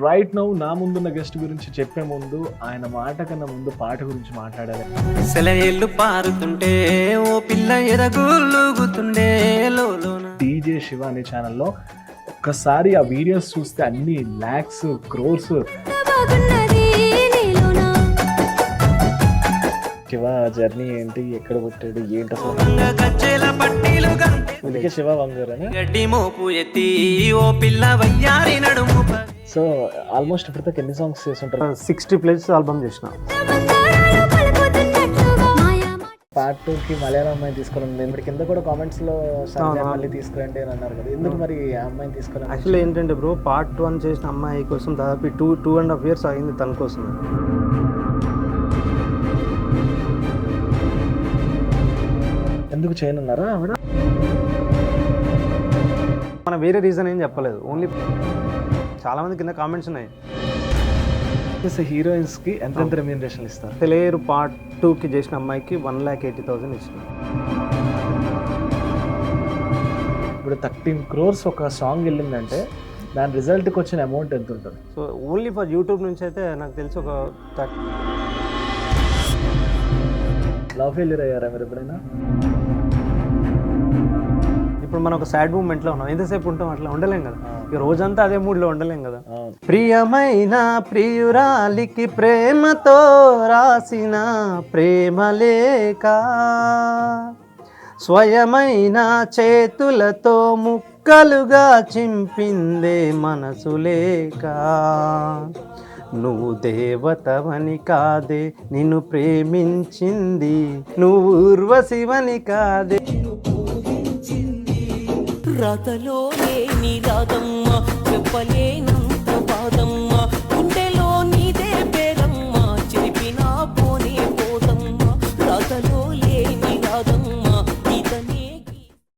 Right now నా ముందున్న guest గురించి చెప్పే ముందు ఆయన మాట కన్నా ముందు పాట గురించి మాట్లాడాలి. సెలయేళ్ళు పారుతుంటే ఓ పిల్ల ఎదగులుగుతుండే లోలోన. డీజే శివ అనే ఛానల్లో ఒక్కసారి ఆ వీడియోస్ చూస్తే అన్ని లాక్స్ క్రోర్స్. శివ జర్నీ ఏంటి, ఎక్కడ పుట్టాడు, ఏంటి అసలు? గజ్జెల పట్టీలు గంటే అందుకే శివ వంగర్ అని. గడ్డి మోపు ఎత్తి ఓ పిల్ల వయ్యారి నడుము సో ఆల్మోస్ట్ ఇప్పటిదాకా ఎన్ని సాంగ్స్ చేస్తుంటారు? 60+ ఆల్బమ్ చేసిన. పార్ట్ 2కి మలయాళం అమ్మాయిని తీసుకురండి. ఇప్పుడు కింద కూడా కామెంట్స్ లో సంజయ్ మళ్ళీ తీసుకురండి అని అన్నారు కదా, ఎందుకు మరి ఆ అమ్మాయిని తీసుకురండి? యాక్చువల్లీ ఏంటంటే బ్రో, పార్ట్ 1 చేసిన అమ్మాయి కోసం దాదాపు 2.5 years అయింది తన కోసం. ఎందుకు చేయనున్నారా ఆవిడ? మన వేరే రీజన్ ఏం చెప్పలేదు, ఓన్లీ చాలా మంది కింద కామెంట్స్ ఉన్నాయి. హీరోయిన్స్ కి ఎంత రెమ్యూనరేషన్ ఇస్తారు? తెలియరు పార్ట్ 2కి చేసిన అమ్మాయికి 1,80,000 ఇచ్చిన. ఇప్పుడు 13 crores ఒక సాంగ్ వెళ్ళిందంటే దాని రిజల్ట్కి వచ్చిన అమౌంట్ ఎంత ఉంటుంది? సో ఓన్లీ ఫర్ యూట్యూబ్ నుంచి అయితే నాకు తెలిసి ఒక లవ్ ఫెయిల్యూర్ అయ్యారా మీరు ఎప్పుడైనా? ఇప్పుడు మనం ఒక సాడ్ మూమెంట్లో ఉన్నాం, ఎంతసేపు ఉంటాం, అట్లా ఉండలేం కదా. ఇక రోజంతా అదే మూడ్లో ఉండలేం కదా. అవును. ప్రియమైన ప్రియురాలికి ప్రేమతో రాసిన ప్రేమలేఖ, స్వయమైన చేతులతో ముక్కలుగా చింపిందే మనసులేక. నువ్వు దేవతవని కాదే నిన్ను ప్రేమించింది, నువ్వు ఊర్వశివని కాదే. రాతలో లేని రాగమ్మ, చెప్పలేనంత పాదం